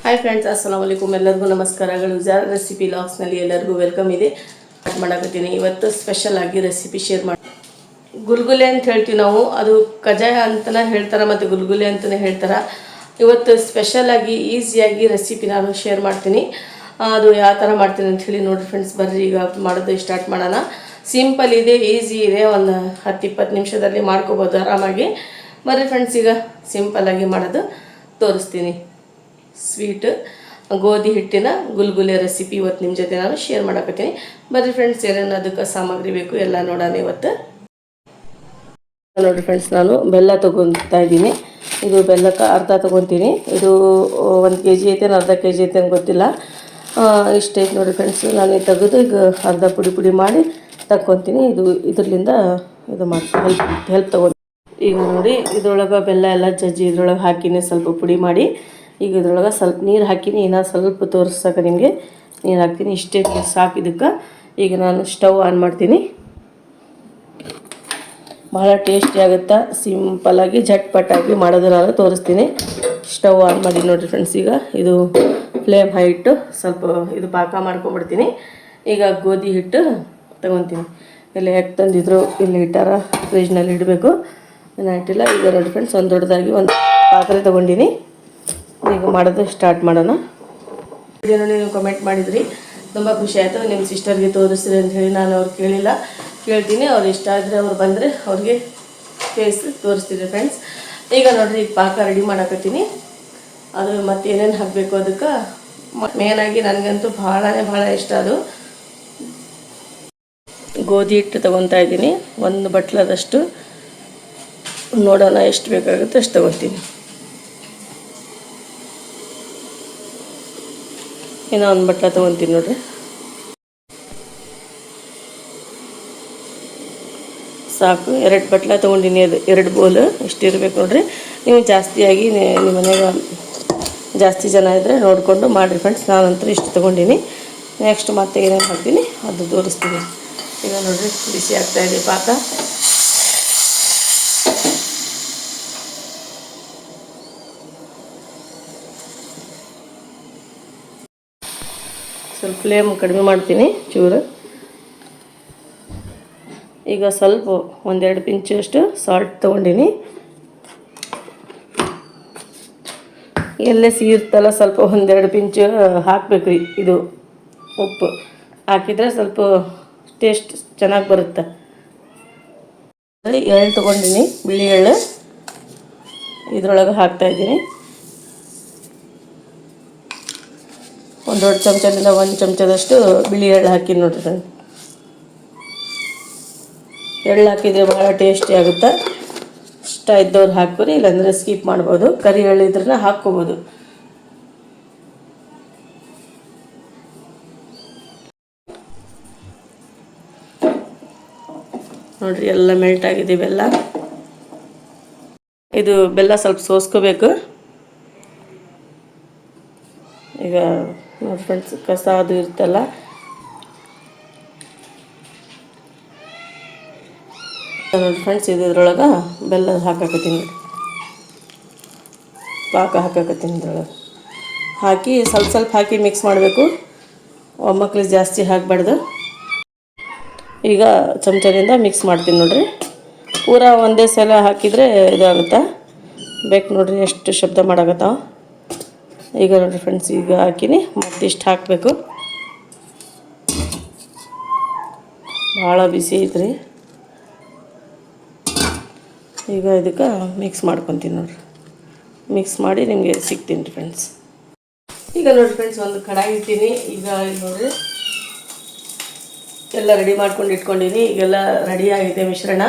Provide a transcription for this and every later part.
Hi friends, ಅಸ್ಸಲಾಮು ಅಲೈಕುಮ್. ಎಲ್ಲರಿಗೂ ನಮಸ್ಕಾರಗಳು. Jar recipe ಲಾಗ್ಸ್ನಲ್ಲಿ ಎಲ್ಲರಿಗೂ ವೆಲ್ಕಮ್ ಇದೆ. ಸ್ಟಾರ್ಟ್ ಮಾಡಕತ್ತೀನಿ. ಇವತ್ತು ಸ್ಪೆಷಲ್ ಆಗಿ ರೆಸಿಪಿ ಶೇರ್ ಮಾಡಿ. ಗುಲ್ಗುಲೆ ಅಂತ ಹೇಳ್ತೀವಿ ನಾವು, ಅದು ಕಜಾಯ ಅಂತಲೇ ಹೇಳ್ತಾರೆ ಮತ್ತು ಗುಲ್ಗುಲೆ ಅಂತಲೇ ಹೇಳ್ತಾರೆ. ಇವತ್ತು ಸ್ಪೆಷಲ್ ಆಗಿ ಈಸಿಯಾಗಿ ರೆಸಿಪಿ ನಾನು ಶೇರ್ ಮಾಡ್ತೀನಿ. ಅದು ಯಾವ ಥರ ಮಾಡ್ತೀನಿ ಅಂತ ಹೇಳಿ ನೋಡಿ ಫ್ರೆಂಡ್ಸ್. ಬರ್ರಿ ಈಗ ಮಾಡೋದು ಸ್ಟಾರ್ಟ್ ಮಾಡೋಣ. ಸಿಂಪಲ್ ಇದೆ, ಈಸಿ ಇದೆ, ಒಂದು 10-20 ನಿಮಿಷದಲ್ಲಿ ಮಾಡ್ಕೋಬೋದು ಆರಾಮಾಗಿ. ಬರ್ರಿ ಫ್ರೆಂಡ್ಸ್, ಈಗ ಸಿಂಪಲ್ಲಾಗಿ ಮಾಡೋದು ತೋರಿಸ್ತೀನಿ. ಸ್ವೀಟ್ ಗೋಧಿ ಹಿಟ್ಟಿನ ಗುಲ್ಗುಲೆ ರೆಸಿಪಿ ಇವತ್ತು ನಿಮ್ಮ ಜೊತೆ ನಾನು ಶೇರ್ ಮಾಡಕತ್ತೀನಿ. ಬರ್ರಿ ಫ್ರೆಂಡ್ಸ್, ಏನೇನು ಅದಕ್ಕೆ ಸಾಮಗ್ರಿ ಬೇಕು ಎಲ್ಲ ನೋಡೋಣ ಇವತ್ತು. ನೋಡಿ ಫ್ರೆಂಡ್ಸ್, ನಾನು ಬೆಲ್ಲ ತೊಗೊತಾ ಇದ್ದೀನಿ. ಇದು ಬೆಲ್ಲಕ್ಕೆ ಅರ್ಧ ತೊಗೊತೀನಿ. ಇದು 1 kg ಐತೆ, ಅರ್ಧ kg ಐತೆ ಅಂತ ಗೊತ್ತಿಲ್ಲ. ಇಷ್ಟೈತೆ ನೋಡಿ ಫ್ರೆಂಡ್ಸ್. ನಾನು ತೆಗೆದು ಈಗ ಅರ್ಧ ಪುಡಿ ಮಾಡಿ ತಗೊತೀನಿ. ಇದರಿಂದ ಇದು ಮಾಡಿ ಹೆಲ್ಪ್ ತೊಗೊಂಡು. ಈಗ ನೋಡಿ, ಇದ್ರೊಳಗೆ ಬೆಲ್ಲ ಎಲ್ಲ ಜಜ್ಜಿ ಇದ್ರೊಳಗೆ ಹಾಕಿನಿ, ಸ್ವಲ್ಪ ಪುಡಿ ಮಾಡಿ. ಈಗ ಇದ್ರೊಳಗೆ ಸ್ವಲ್ಪ ನೀರು ಹಾಕಿನಿ. ಇನ್ನೂ ಸ್ವಲ್ಪ ತೋರಿಸಕ್ಕೆ ನಿಮಗೆ ನೀರು ಹಾಕ್ತೀನಿ. ಇಷ್ಟೇ ಸಾಕು ಇದಕ್ಕೆ. ಈಗ ನಾನು ಸ್ಟವ್ ಆನ್ ಮಾಡ್ತೀನಿ. ಭಾಳ ಟೇಸ್ಟಿ ಆಗುತ್ತೆ. ಸಿಂಪಲ್ಲಾಗಿ ಝಟ್ಪಟ್ಟಾಗಿ ಮಾಡೋದು ನಾನು ತೋರಿಸ್ತೀನಿ. ಸ್ಟವ್ ಆನ್ ಮಾಡಿ ನೋಡಿರಿ ಫ್ರೆಂಡ್ಸ್. ಈಗ ಇದು ಫ್ಲೇಮ್ ಹೈ ಇಟ್ಟು ಸ್ವಲ್ಪ ಇದು ಪಾಕ ಮಾಡ್ಕೊಂಬಿಡ್ತೀನಿ. ಈಗ ಗೋಧಿ ಹಿಟ್ಟು ತೊಗೊತೀನಿ. ಇಲ್ಲಿ ಯಾಕೆ ತಂದಿದ್ರು, ಇಲ್ಲಿ ಇಟ್ಟಾರ, ಫ್ರಿಜ್ನಲ್ಲಿ ಇಡಬೇಕು. ನಾನು ಇಟ್ಟಿಲ್ಲ. ಈಗ ನೋಡಿ ಫ್ರೆಂಡ್ಸ್, ಒಂದು ದೊಡ್ಡದಾಗಿ ಒಂದು ಪಾತ್ರೆ ತೊಗೊಂಡಿನಿ. ಈಗ ಮಾಡೋದು ಸ್ಟಾರ್ಟ್ ಮಾಡೋಣ. ವಿಡಿಯೋನ ನೀವು ಕಮೆಂಟ್ ಮಾಡಿದ್ರಿ, ತುಂಬ ಖುಷಿ ಆಯಿತು. ನಿಮ್ಮ ಸಿಸ್ಟರ್ಗೆ ತೋರಿಸ್ರಿ ಅಂತ ಹೇಳಿ ನಾನು ಅವ್ರು ಕೇಳ್ತೀನಿ. ಅವ್ರು ಇಷ್ಟ ಆದರೆ ಅವ್ರು ಬಂದರೆ ಅವ್ರಿಗೆ ಫೇಸ್ ತೋರಿಸ್ತೀನಿ ಫ್ರೆಂಡ್ಸ್. ಈಗ ನೋಡಿರಿ, ಈಗ ಪಾಕ ರೆಡಿ ಮಾಡಕತ್ತೀನಿ. ಅದು ಮತ್ತು ಏನೇನು ಹಾಕಬೇಕು ಅದಕ್ಕೆ ಮೇನಾಗಿ ನನಗಂತೂ ಭಾಳ ಇಷ್ಟ. ಅದು ಗೋಧಿ ಹಿಟ್ಟು ತೊಗೊತಾ ಇದ್ದೀನಿ. 1 ಬಟ್ಲದಷ್ಟು. ನೋಡೋಣ ಎಷ್ಟು ಬೇಕಾಗುತ್ತೆ ಅಷ್ಟು ತೊಗೊತೀನಿ. ಇನ್ನೂ 1 ಬಟ್ಲ ತೊಗೊತೀನಿ ನೋಡಿರಿ. ಸಾಕು, 2 ಬಟ್ಲ ತೊಗೊಂಡಿನಿ. ಅದು 2 ಬೋಲ್ ಇಷ್ಟು ಇರಬೇಕು ನೋಡಿರಿ. ನೀವು ಜಾಸ್ತಿಯಾಗಿ ನಿಮ್ಮ ಮನೆಗೆ ಜಾಸ್ತಿ ಜನ ಇದ್ದರೆ ನೋಡಿಕೊಂಡು ಮಾಡಿರಿ ಫ್ರೆಂಡ್ಸ್. ನಾನಂತೂ ಇಷ್ಟು ತೊಗೊಂಡಿನಿ. ನೆಕ್ಸ್ಟ್ ಮತ್ತೆ ಏನೇನು ಹಾಕ್ತೀನಿ ಅದು ತೋರಿಸ್ತೀನಿ. ಈಗ ನೋಡಿರಿ, ಬಿಸಿ ಆಗ್ತಾಯಿದೆ ಪಾಕ. ಸ್ವಲ್ಪ ಫ್ಲೇಮ್ ಕಡಿಮೆ ಮಾಡ್ತೀನಿ ಚೂರು. ಈಗ ಸ್ವಲ್ಪ 1-2 ಪಿಂಚಷ್ಟು ಸಾಲ್ಟ್ ತೊಗೊಂಡಿನಿ. ಎಲ್ಲೇ ಸಿಗಿರ್ತಲ್ಲ ಸ್ವಲ್ಪ 1-2 ಪಿಂಚ್ ಹಾಕಬೇಕು. ಇದು ಉಪ್ಪು ಹಾಕಿದರೆ ಸ್ವಲ್ಪ ಟೇಸ್ಟ್ ಚೆನ್ನಾಗಿ ಬರುತ್ತೆ. ಎಳ್ಳು ತೊಗೊಂಡಿನಿ, ಬಿಳಿ ಎಳ್ಳು. ಇದ್ರೊಳಗೆ ಹಾಕ್ತಾಯಿದ್ದೀನಿ. 1 ದೊಡ್ಡ ಚಮಚದಿಂದ 1 ಚಮಚದಷ್ಟು ಬಿಳಿ ಎಳ್ಳು ಹಾಕಿ ನೋಡ್ರಿ ಫ್ರೆಂಡ್. ಎಳ್ಳು ಹಾಕಿದರೆ ಭಾಳ ಟೇಸ್ಟಿ ಆಗುತ್ತೆ. ಇಷ್ಟ ಇದ್ದವ್ರು ಹಾಕ್ಕೊರಿ, ಇಲ್ಲಾಂದರೆ ಸ್ಕಿಪ್ ಮಾಡ್ಬೋದು. ಕರಿ ಎಳ್ಳು ಇದ್ರೆ ಹಾಕ್ಕೋಬೋದು. ನೋಡಿರಿ, ಎಲ್ಲ ಮೆಲ್ಟ್ ಆಗಿದೆ ಬೆಲ್ಲ. ಇದು ಬೆಲ್ಲ ಸ್ವಲ್ಪ ಸೋಸ್ಕೋಬೇಕು. ಈಗ ನೋಡಿ ಫ್ರೆಂಡ್ಸ್, ಕಸ ಅದು ಇರ್ತಲ್ಲ, ನೋಡಿ ಫ್ರೆಂಡ್ಸ್, ಇದ್ರೊಳಗೆ ಬೆಲ್ಲ ಹಾಕಕತ್ತೀನಿ. ಪಾಕ ಹಾಕಕತ್ತೀನಿ. ಇದ್ರೊಳಗೆ ಹಾಕಿ ಸ್ವಲ್ಪ ಹಾಕಿ ಮಿಕ್ಸ್ ಮಾಡಬೇಕು. ಒಮ್ಮಕ್ಕಳಿಗೆ ಜಾಸ್ತಿ ಹಾಕಬಾರ್ದು. ಈಗ ಚಮಚದಿಂದ ಮಿಕ್ಸ್ ಮಾಡ್ತೀನಿ ನೋಡಿರಿ. ಪೂರಾ ಒಂದೇ ಸಲ ಹಾಕಿದರೆ ಇದಾಗುತ್ತಾ ಬೇಕು ನೋಡಿರಿ, ಎಷ್ಟು ಶಬ್ದ ಮಾಡಾಕತ್ತಾವ. ಈಗ ನೋಡಿರಿ ಫ್ರೆಂಡ್ಸ್, ಈಗ ಹಾಕಿನಿ. ಮತ್ತಿಷ್ಟು ಹಾಕಬೇಕು. ಭಾಳ ಬಿಸಿ ಐತ್ರಿ. ಈಗ ಇದಕ್ಕೆ ಮಿಕ್ಸ್ ಮಾಡ್ಕೊತೀನಿ ನೋಡಿರಿ. ಮಿಕ್ಸ್ ಮಾಡಿ ನಿಮಗೆ ಸಿಗ್ತೀನಿ ರೀ ಫ್ರೆಂಡ್ಸ್. ಈಗ ನೋಡಿ ಫ್ರೆಂಡ್ಸ್, ಒಂದು ಕಡಾಯಿ ಇಟ್ಟಿನಿ. ಈಗ ಇಲ್ಲಿ ನೋಡಿರಿ, ಎಲ್ಲ ರೆಡಿ ಮಾಡ್ಕೊಂಡು ಇಟ್ಕೊಂಡಿನಿ. ಈಗೆಲ್ಲ ರೆಡಿಯಾಗಿದೆ ಮಿಶ್ರಣ.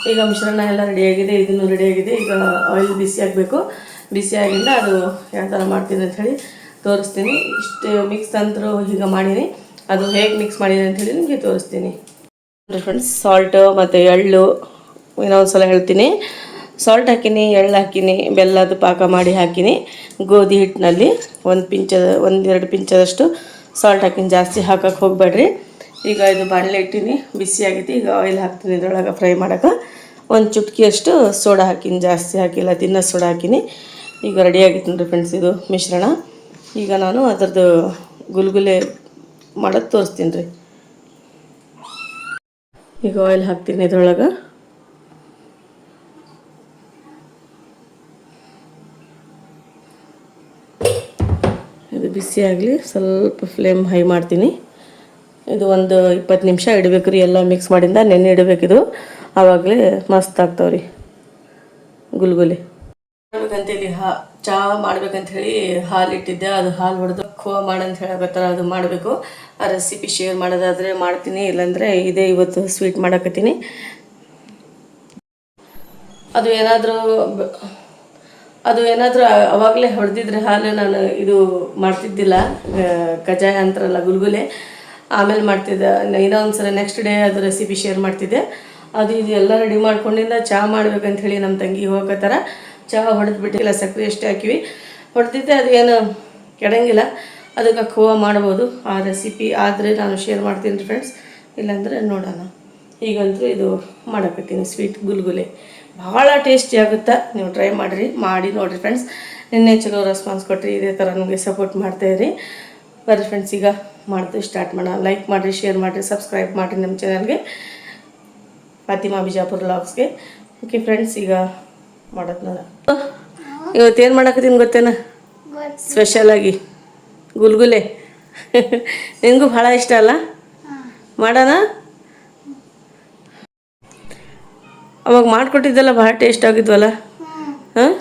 ಈಗ ಮಿಶ್ರಣ ಎಲ್ಲ ರೆಡಿಯಾಗಿದೆ, ಇದನ್ನು ರೆಡಿಯಾಗಿದೆ. ಈಗ ಆಯಿಲ್ ಬಿಸಿ ಆಗಬೇಕು. ಬಿಸಿ ಆಗಿಂದ ಅದು ಯಾವ ಥರ ಮಾಡ್ತೀನಿ ಅಂಥೇಳಿ ತೋರಿಸ್ತೀನಿ. ಇಷ್ಟು ಮಿಕ್ಸ್ ಅಂತರೂ ಈಗ ಮಾಡೀನಿ. ಅದು ಹೇಗೆ ಮಿಕ್ಸ್ ಮಾಡೀನಿ ಅಂಥೇಳಿ ನಿಮಗೆ ತೋರಿಸ್ತೀನಿ ನೋಡಿ ಫ್ರೆಂಡ್ಸ್. ಸಾಲ್ಟು ಮತ್ತು ಎಳ್ಳು ಇನ್ನೊಂದು ಸಲ ಹೇಳ್ತೀನಿ. ಸಾಲ್ಟ್ ಹಾಕಿನಿ, ಎಳ್ಳು ಹಾಕಿನಿ, ಬೆಲ್ಲದ ಪಾಕ ಮಾಡಿ ಹಾಕಿನಿ. ಗೋಧಿ ಹಿಟ್ಟಿನಲ್ಲಿ 1-2 ಪಿಂಚದಷ್ಟು ಸಾಲ್ಟ್ ಹಾಕಿನಿ. ಜಾಸ್ತಿ ಹಾಕಕ್ಕೆ ಹೋಗಬೇಡ್ರಿ. ಈಗ ಇದು ಬಾಣಲೆ ಇಟ್ಟಿನಿ, ಬಿಸಿ ಆಗೈತಿ. ಈಗ ಆಯಿಲ್ ಹಾಕ್ತೀನಿ ಇದ್ರೊಳಗೆ ಫ್ರೈ ಮಾಡೋಕೆ. 1 ಚುಟ್ಕಿಯಷ್ಟು ಸೋಡಾ ಹಾಕಿನಿ, ಜಾಸ್ತಿ ಹಾಕಿಲ್ಲ, ತಿನ್ನೋ ಸೋಡಾ ಹಾಕಿನಿ. ಈಗ ರೆಡಿ ಆಗಿತ್ತು ನೋಡಿರಿ ಫ್ರೆಂಡ್ಸ್ ಇದು ಮಿಶ್ರಣ. ಈಗ ನಾನು ಅದರದ್ದು ಗುಲ್ಗುಲೆ ಮಾಡೋದು ತೋರಿಸ್ತೀನಿ ರೀ. ಈಗ ಆಯಿಲ್ ಹಾಕ್ತೀನಿ ಇದ್ರೊಳಗೆ. ಇದು ಬಿಸಿ ಆಗಲಿ, ಸ್ವಲ್ಪ ಫ್ಲೇಮ್ ಹೈ ಮಾಡ್ತೀನಿ. ಇದು ಒಂದು 20 ನಿಮಿಷ ಇಡಬೇಕು ರೀ. ಎಲ್ಲ ಮಿಕ್ಸ್ ಮಾಡಿಂದ ನೆನೆ ಇಡಬೇಕಿದು, ಆವಾಗಲೇ ಮಸ್ತ್ ಆಗ್ತಾವೆ ರೀ ಗುಲ್ಗುಲೆ. ಮಾಡ್ಬೇಕಂತೇಳಿ ಚಹಾ ಮಾಡ್ಬೇಕಂತ ಹಾಲು ಇಟ್ಟಿದ್ದೆ, ಅದು ಹಾಲು ಹೊಡೆದು ಖೋವಾ ಮಾಡಂತ ಹೇಳಕತ್ತಾರ. ಅದು ಮಾಡಬೇಕು. ಆ ರೆಸಿಪಿ ಶೇರ್ ಮಾಡೋದಾದರೆ ಮಾಡ್ತೀನಿ, ಇಲ್ಲಾಂದರೆ ಇದೇ ಇವತ್ತು ಸ್ವೀಟ್ ಮಾಡಕತ್ತೀನಿ. ಅದು ಏನಾದರೂ ಅವಾಗಲೇ ಹೊಡೆದಿದ್ರೆ ಹಾಲು ನಾನು ಇದು ಮಾಡ್ತಿದ್ದಿಲ್ಲ, ಕಜಾಯ ಅಂತಾರಲ್ಲ ಗುಲ್ಗುಲೆ, ಆಮೇಲೆ ಮಾಡ್ತಿದ್ದೆ. ಇನ್ನೊಂದು ಸಲ ನೆಕ್ಸ್ಟ್ ಡೇ ಅದು ರೆಸಿಪಿ ಶೇರ್ ಮಾಡ್ತಿದ್ದೆ. ಅದು ಇದು ಎಲ್ಲ ರೆಡಿ ಮಾಡ್ಕೊಂಡಿಂದ ಚಹಾ ಮಾಡ್ಬೇಕಂತ ಹೇಳಿ ನಮ್ಮ ತಂಗಿ ಹೋಗತ್ತಾರ. ಚಹಾ ಹೊಡೆದ್ಬಿಟ್ಟಿಲ್ಲ, ಸಕ್ಕರೆ ಎಷ್ಟೇ ಹಾಕಿವಿ ಹೊಡೆದಿದ್ದೆ. ಅದು ಏನು ಕೆಡಂಗಿಲ್ಲ, ಅದಕ್ಕೆ ಖೋವಾ ಮಾಡ್ಬೋದು. ಆ ರೆಸಿಪಿ ಆದರೆ ನಾನು ಶೇರ್ ಮಾಡ್ತೀನಿ ರೀ ಫ್ರೆಂಡ್ಸ್, ಇಲ್ಲಾಂದರೆ ನೋಡೋಣ. ಈಗಂತೂ ಇದು ಮಾಡಕತ್ತೀನಿ ಸ್ವೀಟ್ ಗುಲ್ಗುಲೆ. ಭಾಳ ಟೇಸ್ಟಿ ಆಗುತ್ತೆ, ನೀವು ಟ್ರೈ ಮಾಡಿ ನೋಡಿರಿ ಫ್ರೆಂಡ್ಸ್. ನಿನ್ನೆ ಚಲೋ ರೆಸ್ಪಾನ್ಸ್ ಕೊಟ್ಟಿರಿ, ಇದೇ ಥರ ನಮಗೆ ಸಪೋರ್ಟ್ ಮಾಡ್ತಾಯಿರಿ. ಬರ್ರಿ ಫ್ರೆಂಡ್ಸ್, ಈಗ ಮಾಡ್ತೀವಿ, ಸ್ಟಾರ್ಟ್ ಮಾಡೋಣ. ಲೈಕ್ ಮಾಡಿರಿ, ಶೇರ್ ಮಾಡಿರಿ, ಸಬ್ಸ್ಕ್ರೈಬ್ ಮಾಡಿರಿ ನಮ್ಮ ಚಾನಲ್ಗೆ, ಫಾತಿಮಾ ಬಿಜಾಪುರ್ ವ್ಲಾಗ್ಸ್ಗೆ. ಓಕೆ ಫ್ರೆಂಡ್ಸ್, ಈಗ ಮಾಡೋದು ನೋಡ. ಇವತ್ತೇನು ಮಾಡಕತ್ತೀನಿ ಗೊತ್ತೇನ? ಸ್ಪೆಷಲಾಗಿ ಗುಲ್ಗುಲೆ. ನಿನಗೂ ಭಾಳ ಇಷ್ಟ ಅಲ್ಲ? ಮಾಡೋಣ. ಅವಾಗ ಮಾಡಿಕೊಟ್ಟಿದ್ದಲ್ಲ, ಭಾಳ ಟೇಸ್ಟ್ ಆಗಿದ್ವಲ್ಲ. ಹಾಂ,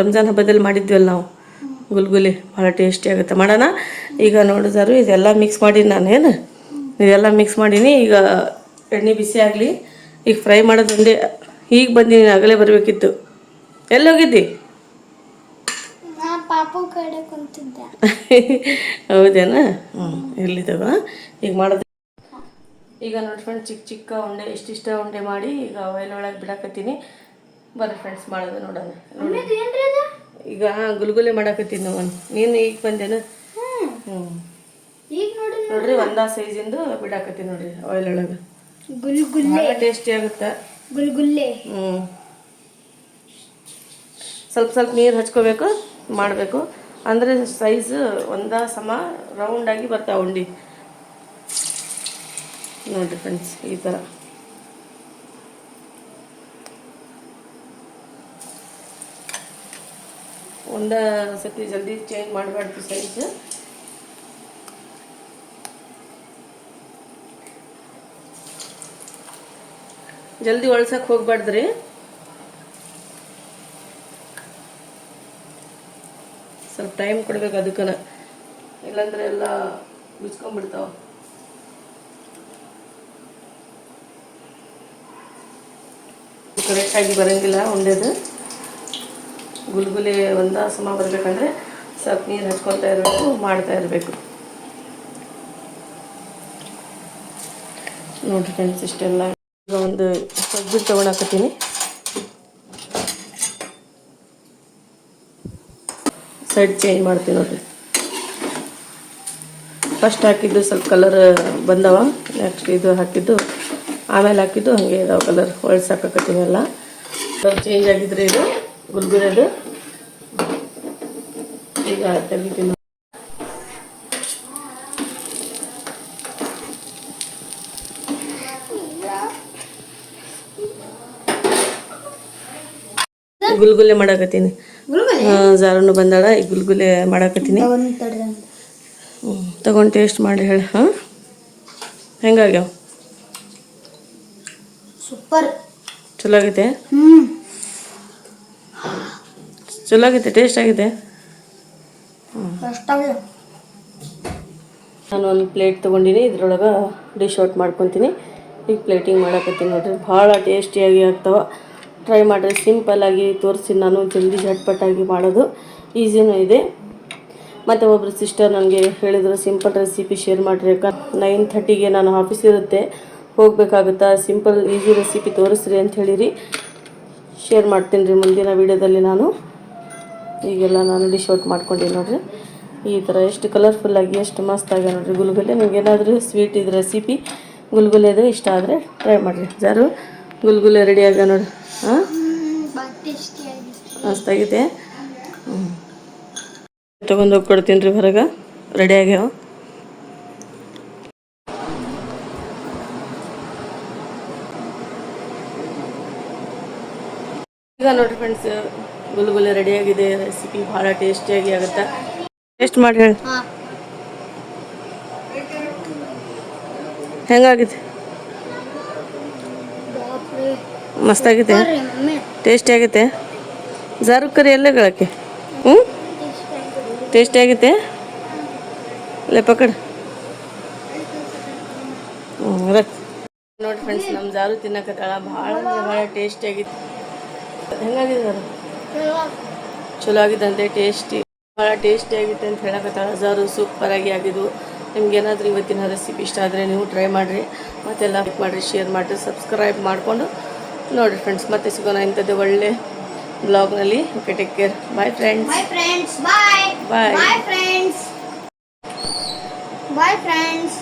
ರಂಜಾನ್ ಹಬ್ಬದಲ್ಲಿ ಮಾಡಿದ್ವಲ್ಲ ನಾವು ಗುಲ್ಗುಲೆ, ಭಾಳ ಟೇಸ್ಟಿ ಆಗುತ್ತೆ. ಮಾಡೋಣ. ಈಗ ನೋಡಿದಾರು ಇದೆಲ್ಲ ಮಿಕ್ಸ್ ಮಾಡೀನಿ ನಾನು. ಇದೆಲ್ಲ ಮಿಕ್ಸ್ ಮಾಡೀನಿ. ಈಗ ಎಣ್ಣೆ ಬಿಸಿ ಆಗಲಿ. ಈಗ ಫ್ರೈ ಮಾಡೋದು ಒಂದೇ. ಈಗ ಬಂದೀನಿ, ಆಗಲೇ ಬರಬೇಕಿತ್ತು. ಎಲ್ಲೋಗಿದ್ದಿ? ಹೌದೇನ? ಇರಲಿ ತಗೋ. ಈಗ ಮಾಡೋದು. ಈಗ ನೋಡಿ ಫ್ರೆಂಡ್ಸ್, ಚಿಕ್ಕ ಚಿಕ್ಕ ಉಂಡೆ, ಇಷ್ಟಿಷ್ಟ ಉಂಡೆ ಮಾಡಿ ಈಗ ಆಯಿಲ್ ಒಳಗೆ ಬಿಡಾಕತ್ತೀನಿ. ಬರ್ರಿ ಫ್ರೆಂಡ್ಸ್, ಮಾಡೋದು ನೋಡೋಣ. ಈಗ ಗುಲ್ಗುಲೆ ಮಾಡಾಕತ್ತೀನಿ ನಾವು. ನೀನು ಈಗ ಬಂದೇನು? ನೋಡ್ರಿ, ಒಂದಾ ಸೈಜಿಂದು ಬಿಡಾಕತ್ತೀನಿ ನೋಡ್ರಿ ಆಯಿಲ್ ಒಳಗೆ. ಗುಲ್ಗುಲೆ ಟೇಸ್ಟಿ ಆಗುತ್ತೆ ಗುಲ್ಗುಲೆ. ಸ್ವಲ್ಪ ಸ್ವಲ್ಪ ನೀರು ಹಚ್ಕೋಬೇಕು, ಮಾಡಬೇಕು. ಅಂದರೆ ಸೈಜ್ ಒಂದಾ ಸಮ ರೌಂಡಾಗಿ ಬರ್ತಾವೆ ಉಂಡೆ. ನೋಡಿರಿ ಫ್ರೆಂಡ್ಸ್, ಈ ಥರ ಒಂದ ಸತಿ ಜಲ್ದಿ ಚೇಂಜ್ ಮಾಡಬಾರ್ದು ಸೈಜ್. ಜಲ್ದಿ ಒಳ್ಸಕ್ಕೆ ಹೋಗ್ಬಾರ್ದ್ರಿ. ಸ್ವಲ್ಪ ಟೈಮ್ ಕೊಡ್ಬೇಕು ಅದಕ್ಕನ, ಇಲ್ಲಾಂದ್ರೆ ಎಲ್ಲ ಬಿಚ್ಕೊಂಡ್ಬಿಡ್ತಾವ. ಕರೆಕ್ಟಾಗಿ ಬರೋಂಗಿಲ್ಲ ಉಂಡೆದು. ಗುಲ್ಗುಲೆ ಒಂದಾ ಸಮ ಬರಬೇಕಂದ್ರೆ ಸ್ವಲ್ಪ ನೀರು ಹಚ್ಕೊಳ್ತಾ ಇರಬೇಕು, ಮಾಡ್ತಾ ಇರಬೇಕು. ನೋಡಿರಿ ಫ್ರೆಂಡ್ಸ್, ಇಷ್ಟೆಲ್ಲ. ಈಗ ಒಂದು ಸಜ್ಜಿಗೆ ತೊಗೊಳಕತ್ತೀನಿ. ಸೈಡ್ ಚೇಂಜ್ ಮಾಡ್ತೀನಿ ನೋಡಿರಿ. ಫಸ್ಟ್ ಹಾಕಿದ್ದು ಸ್ವಲ್ಪ ಕಲರ್ ಬಂದವ, ನೆಕ್ಸ್ಟ್ ಇದು ಹಾಕಿದ್ದು, ಆಮೇಲೆ ಹಾಕಿದ್ದು ಹಾಗೆ ಇದಾವೆ ಕಲರ್. ಹೊಳ್ಸಾಕತ್ತೀನಿ ಎಲ್ಲ. ಕಲರ್ ಚೇಂಜ್ ಆಗಿದ್ರೆ ಇದು ಗುಲ್ಗುಲೆದು. ಈಗ ತೆಗಿತೀನಿ. ಗುಲ್ಗುಲೆ ಮಾಡಾಕತ್ತೀನಿ. ಜಾರನು ಬಂದಾಳ, ಈ ಗುಲ್ಗುಲೆ ಮಾಡಾಕತ್ತೀನಿ. ತಗೊಂಡು ಟೇಸ್ಟ್ ಮಾಡಿ ಹೇಳಿ. ಹಾಂ, ಹೆಂಗಾಗ್ಯಾವ? ಸೂಪರ್, ಚಲೋ ಆಗೈತೆ. ಚಲೋ ಆಗೈತೆ, ಟೇಸ್ಟ್ ಆಗಿದೆ. ನಾನು ಒಂದು ಪ್ಲೇಟ್ ತೊಗೊಂಡಿನಿ, ಇದ್ರೊಳಗೆ ಡಿಶ್ ಔಟ್ ಮಾಡ್ಕೊತೀನಿ. ಈಗ ಪ್ಲೇಟಿಂಗ್ ಮಾಡಾಕತ್ತೀನಿ ನೋಡ್ರಿ. ಭಾಳ ಟೇಸ್ಟಿಯಾಗಿ ಆಗ್ತಾವೆ. ಟ್ರೈ ಮಾಡಿರಿ. ಸಿಂಪಲ್ಲಾಗಿ ತೋರಿಸಿ ನಾನು, ಜಲ್ದಿ ಝಟ್ಪಟ್ಟಾಗಿ ಮಾಡೋದು, ಈಸಿನೂ ಇದೆ. ಮತ್ತು ಒಬ್ಬರು ಸಿಸ್ಟರ್ ನನಗೆ ಹೇಳಿದ್ರು, ಸಿಂಪಲ್ ರೆಸಿಪಿ ಶೇರ್ ಮಾಡಿರಿ ಅಕ್ಕ, 9:30ಗೆ ನಾನು ಆಫೀಸ್ ಇರುತ್ತೆ, ಹೋಗಬೇಕಾಗುತ್ತಾ, ಸಿಂಪಲ್ ಈಸಿ ರೆಸಿಪಿ ತೋರಿಸ್ರಿ ಅಂತ ಹೇಳಿರಿ. ಶೇರ್ ಮಾಡ್ತೀನಿ ರೀ ಮುಂದಿನ ವೀಡಿಯೋದಲ್ಲಿ ನಾನು. ಈಗೆಲ್ಲ ನಾನು ಡಿಶ್ ಔಟ್ ಮಾಡ್ಕೊಂಡಿನಿ ನೋಡಿರಿ. ಈ ಥರ ಎಷ್ಟು ಕಲರ್ಫುಲ್ಲಾಗಿ, ಎಷ್ಟು ಮಸ್ತಾಗಿ ನೋಡಿರಿ ಗುಲ್ಗುಲೆ. ನಿಮಗೇನಾದರೂ ಸ್ವೀಟ್ ಇದು ರೆಸಿಪಿ ಗುಲ್ಗುಲೆದು ಇಷ್ಟ ಆದರೆ ಟ್ರೈ ಮಾಡಿರಿ. ಜಾರು ಗುಲ್ಗುಲೆ ರೆಡಿ ಆಗ ನೋಡಿ. ಹಾಂ, ಮಸ್ತಾಗಿದೆ. ತೊಗೊಂಡು ಹೋಗಿ ಕೊಡ್ತೀನಿ ರೀ ಹೊರಗೆ. ರೆಡಿ ಆಗ್ಯಾವ. ಈಗ ನೋಡಿರಿ ಫ್ರೆಂಡ್ಸ್, ಗುಲ್ಗುಲೆ ರೆಡಿಯಾಗಿದೆ. ರೆಸಿಪಿ ಭಾಳ ಟೇಸ್ಟಿಯಾಗಿ ಆಗುತ್ತೆ. ಟೇಸ್ಟ್ ಮಾಡಿ ಹೇಳಿ ಹೆಂಗಾಗಿದೆ. ಮಸ್ತಾಗಿದೆ, ಟೇಸ್ಟಿ ಆಗೈತೆ. ಜಾರುಕರಿ ಎಲ್ಲ ಗಳಕ್ಕೆ ಟೇಸ್ಟಿ ಆಗೈತೆ. ಲೆಪ್ಪಕಡೆ ರಕ್ ನೋಡಿ ಫ್ರೆಂಡ್ಸ್, ನಮ್ಮ ಜಾರು ತಿನ್ನಕತ್ತಾಳ. ಭಾಳ ಅಂದರೆ ಭಾಳ ಟೇಸ್ಟಿ ಆಗಿತ್ತು. ಹೆಂಗಾಗಿದೆ ಜಾರು? ಚಲೋ ಆಗಿದ್ದಂತೆ, ಭಾಳ ಟೇಸ್ಟಿ ಆಗಿತ್ತು ಅಂತ ಹೇಳಕತ್ತಾಳ. ಜಾರು ಸೂಪರಾಗಿ ಆಗಿದ್ದು. ನಿಮ್ಗೇನಾದರೂ ಇವತ್ತಿನ ರೆಸಿಪಿ ಇಷ್ಟ ಆದರೆ ನೀವು ಟ್ರೈ ಮಾಡಿರಿ. ಮತ್ತೆಲ್ಲ ಲೈಕ್ ಮಾಡಿರಿ, ಶೇರ್ ಮಾಡಿರಿ, ಸಬ್ಸ್ಕ್ರೈಬ್ ಮಾಡಿಕೊಂಡು ನೋಡಿರಿ ಫ್ರೆಂಡ್ಸ್. ಮತ್ತೆ ಸಿಗೋಣ ಇಂಥದ್ದು ಒಳ್ಳೆ ಬ್ಲಾಗ್ನಲ್ಲಿ. Okay, take care. Bye friends. Bye friends. Bye. Bye. Bye friends. Bye friends.